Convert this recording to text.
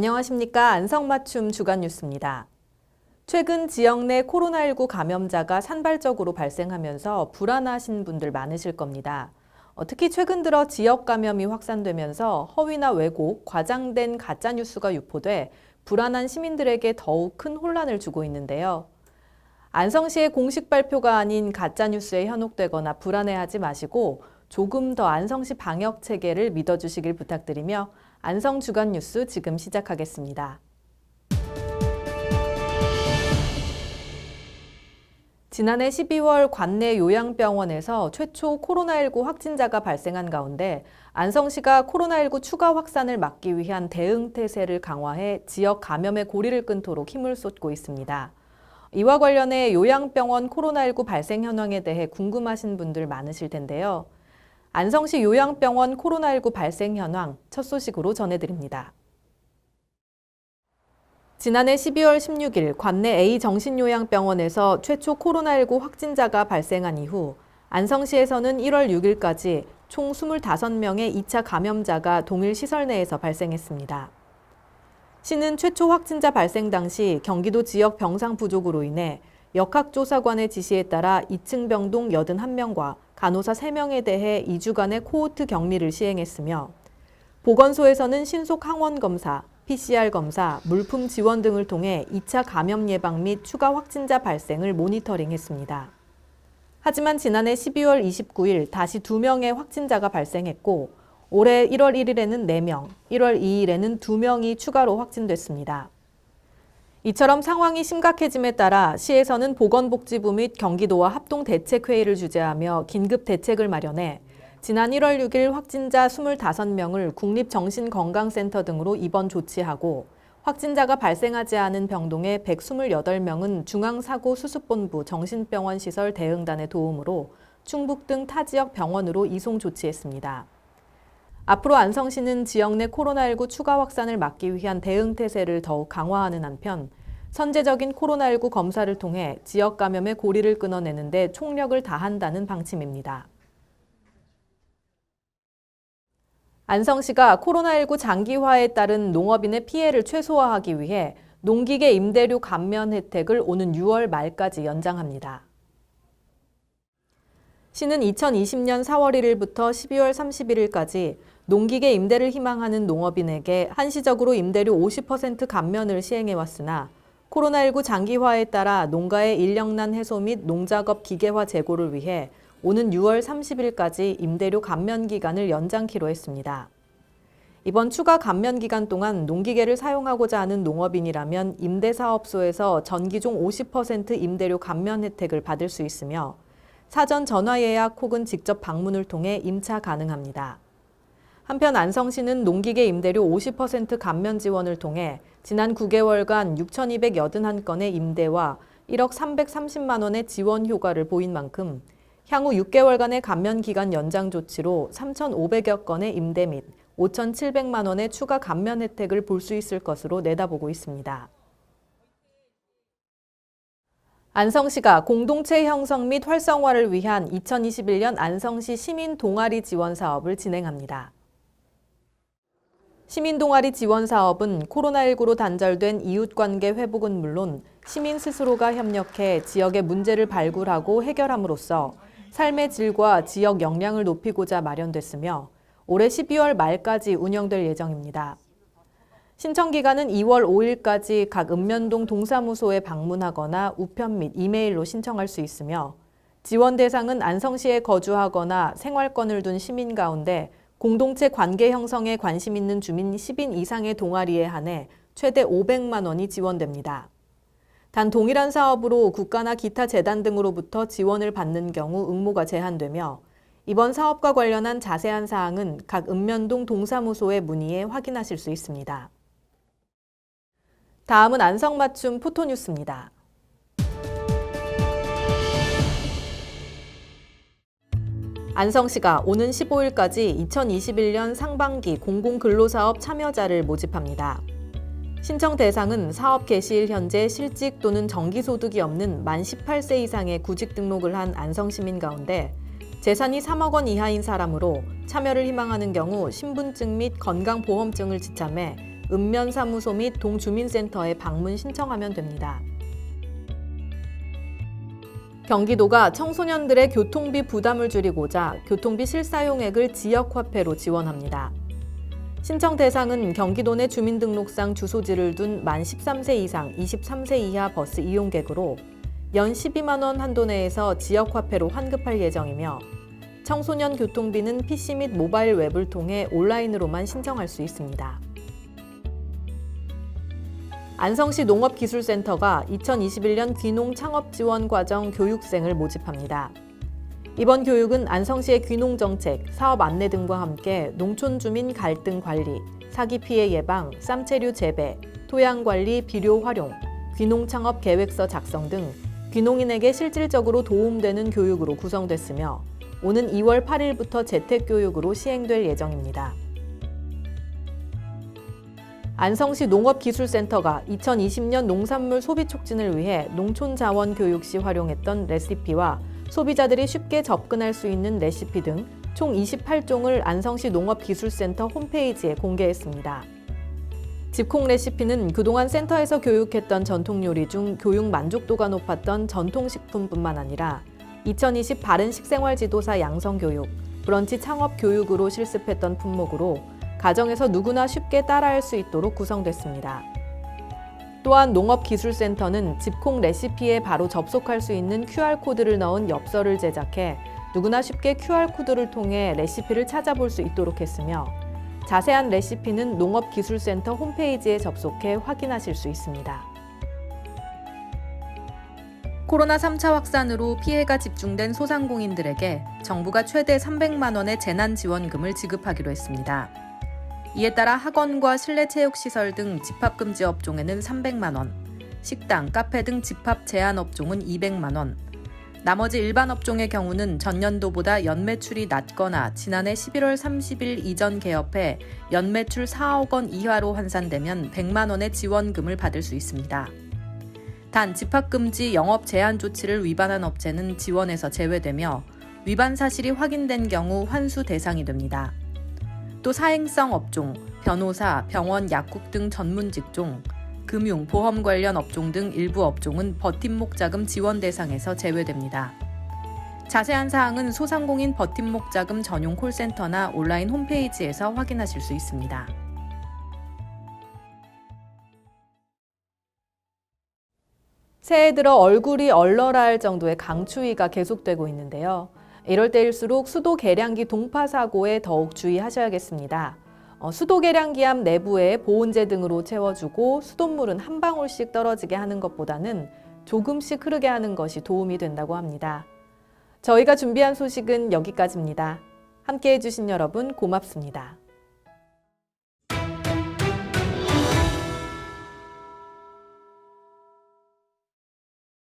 안녕하십니까. 안성맞춤 주간 뉴스입니다. 최근 지역 내 코로나19 감염자가 산발적으로 발생하면서 불안하신 분들 많으실 겁니다. 특히 최근 들어 지역 감염이 확산되면서 허위나 왜곡, 과장된 가짜뉴스가 유포돼 불안한 시민들에게 더욱 큰 혼란을 주고 있는데요. 안성시의 공식 발표가 아닌 가짜뉴스에 현혹되거나 불안해하지 마시고 조금 더 안성시 방역 체계를 믿어주시길 부탁드리며 안성 주간 뉴스 지금 시작하겠습니다. 지난해 12월 관내 요양병원에서 최초 코로나19 확진자가 발생한 가운데 안성시가 코로나19 추가 확산을 막기 위한 대응 태세를 강화해 지역 감염의 고리를 끊도록 힘을 쏟고 있습니다. 이와 관련해 요양병원 코로나19 발생 현황에 대해 궁금하신 분들 많으실 텐데요. 안성시 요양병원 코로나19 발생 현황 첫 소식으로 전해드립니다. 지난해 12월 16일 관내 A 정신요양병원에서 최초 코로나19 확진자가 발생한 이후 안성시에서는 1월 6일까지 총 25명의 2차 감염자가 동일 시설 내에서 발생했습니다. 시는 최초 확진자 발생 당시 경기도 지역 병상 부족으로 인해 역학조사관의 지시에 따라 2층 병동 81명과 간호사 3명에 대해 2주간의 코호트 격리를 시행했으며 보건소에서는 신속 항원 검사, PCR 검사, 물품 지원 등을 통해 2차 감염 예방 및 추가 확진자 발생을 모니터링했습니다. 하지만 지난해 12월 29일 다시 2명의 확진자가 발생했고 올해 1월 1일에는 4명, 1월 2일에는 2명이 추가로 확진됐습니다. 이처럼 상황이 심각해짐에 따라 시에서는 보건복지부 및 경기도와 합동대책회의를 주재하며 긴급 대책을 마련해 지난 1월 6일 확진자 25명을 국립정신건강센터 등으로 입원 조치하고 확진자가 발생하지 않은 병동의 128명은 중앙사고수습본부 정신병원시설 대응단의 도움으로 충북 등 타 지역 병원으로 이송 조치했습니다. 앞으로 안성시는 지역 내 코로나19 추가 확산을 막기 위한 대응 태세를 더욱 강화하는 한편 선제적인 코로나19 검사를 통해 지역 감염의 고리를 끊어내는 데 총력을 다한다는 방침입니다. 안성시가 코로나19 장기화에 따른 농업인의 피해를 최소화하기 위해 농기계 임대료 감면 혜택을 오는 6월 말까지 연장합니다. 시는 2020년 4월 1일부터 12월 31일까지 농기계 임대를 희망하는 농업인에게 한시적으로 임대료 50% 감면을 시행해왔으나 코로나19 장기화에 따라 농가의 인력난 해소 및 농작업 기계화 제고를 위해 오는 6월 30일까지 임대료 감면 기간을 연장키로 했습니다. 이번 추가 감면 기간 동안 농기계를 사용하고자 하는 농업인이라면 임대사업소에서 전기종 50% 임대료 감면 혜택을 받을 수 있으며 사전 전화 예약 혹은 직접 방문을 통해 임차 가능합니다. 한편 안성시는 농기계 임대료 50% 감면 지원을 통해 지난 9개월간 6,281건의 임대와 1억 330만 원의 지원 효과를 보인 만큼 향후 6개월간의 감면 기간 연장 조치로 3,500여 건의 임대 및 5,700만 원의 추가 감면 혜택을 볼 수 있을 것으로 내다보고 있습니다. 안성시가 공동체 형성 및 활성화를 위한 2021년 안성시 시민 동아리 지원 사업을 진행합니다. 시민 동아리 지원 사업은 코로나19로 단절된 이웃관계 회복은 물론 시민 스스로가 협력해 지역의 문제를 발굴하고 해결함으로써 삶의 질과 지역 역량을 높이고자 마련됐으며 올해 12월 말까지 운영될 예정입니다. 신청 기간은 2월 5일까지 각 읍면동 동사무소에 방문하거나 우편 및 이메일로 신청할 수 있으며 지원 대상은 안성시에 거주하거나 생활권을 둔 시민 가운데 공동체 관계 형성에 관심 있는 주민 10인 이상의 동아리에 한해 최대 500만 원이 지원됩니다. 단 동일한 사업으로 국가나 기타 재단 등으로부터 지원을 받는 경우 응모가 제한되며 이번 사업과 관련한 자세한 사항은 각 읍면동 동사무소에 문의해 확인하실 수 있습니다. 다음은 안성맞춤 포토뉴스입니다. 안성시가 오는 15일까지 2021년 상반기 공공근로사업 참여자를 모집합니다. 신청 대상은 사업 개시일 현재 실직 또는 정기소득이 없는 만 18세 이상의 구직 등록을 한 안성시민 가운데 재산이 3억 원 이하인 사람으로 참여를 희망하는 경우 신분증 및 건강보험증을 지참해 읍면사무소 및 동주민센터에 방문 신청하면 됩니다. 경기도가 청소년들의 교통비 부담을 줄이고자 교통비 실사용액을 지역화폐로 지원합니다. 신청 대상은 경기도 내 주민등록상 주소지를 둔 만 13세 이상 23세 이하 버스 이용객으로 연 12만 원 한도 내에서 지역화폐로 환급할 예정이며 청소년 교통비는 PC 및 모바일 웹을 통해 온라인으로만 신청할 수 있습니다. 안성시 농업기술센터가 2021년 귀농 창업 지원 과정 교육생을 모집합니다. 이번 교육은 안성시의 귀농 정책, 사업 안내 등과 함께 농촌 주민 갈등 관리, 사기 피해 예방, 쌈채류 재배, 토양 관리, 비료 활용, 귀농 창업 계획서 작성 등 귀농인에게 실질적으로 도움되는 교육으로 구성됐으며 오는 2월 8일부터 재택교육으로 시행될 예정입니다. 안성시 농업기술센터가 2020년 농산물 소비 촉진을 위해 농촌자원 교육 시 활용했던 레시피와 소비자들이 쉽게 접근할 수 있는 레시피 등 총 28종을 안성시 농업기술센터 홈페이지에 공개했습니다. 집콕 레시피는 그동안 센터에서 교육했던 전통 요리 중 교육 만족도가 높았던 전통식품뿐만 아니라 2020 바른 식생활 지도사 양성교육, 브런치 창업 교육으로 실습했던 품목으로 가정에서 누구나 쉽게 따라할 수 있도록 구성됐습니다. 또한 농업기술센터는 집콕 레시피에 바로 접속할 수 있는 QR코드를 넣은 엽서를 제작해 누구나 쉽게 QR코드를 통해 레시피를 찾아볼 수 있도록 했으며 자세한 레시피는 농업기술센터 홈페이지에 접속해 확인하실 수 있습니다. 코로나 3차 확산으로 피해가 집중된 소상공인들에게 정부가 최대 300만 원의 재난지원금을 지급하기로 했습니다. 이에 따라 학원과 실내체육시설 등 집합금지 업종에는 300만 원, 식당, 카페 등 집합 제한 업종은 200만 원, 나머지 일반 업종의 경우는 전년도보다 연매출이 낮거나 지난해 11월 30일 이전 개업해 연매출 4억 원 이하로 환산되면 100만 원의 지원금을 받을 수 있습니다. 단 집합금지 영업 제한 조치를 위반한 업체는 지원에서 제외되며 위반 사실이 확인된 경우 환수 대상이 됩니다. 또 사행성 업종, 변호사, 병원, 약국 등 전문 직종, 금융, 보험 관련 업종 등 일부 업종은 버팀목 자금 지원 대상에서 제외됩니다. 자세한 사항은 소상공인 버팀목 자금 전용 콜센터나 온라인 홈페이지에서 확인하실 수 있습니다. 새해 들어 얼굴이 얼얼할 정도의 강추위가 계속되고 있는데요. 이럴 때일수록 수도 계량기 동파 사고에 더욱 주의하셔야겠습니다. 수도 계량기 앞 내부에 보온재 등으로 채워주고 수돗물은 한 방울씩 떨어지게 하는 것보다는 조금씩 흐르게 하는 것이 도움이 된다고 합니다. 저희가 준비한 소식은 여기까지입니다. 함께해 주신 여러분 고맙습니다.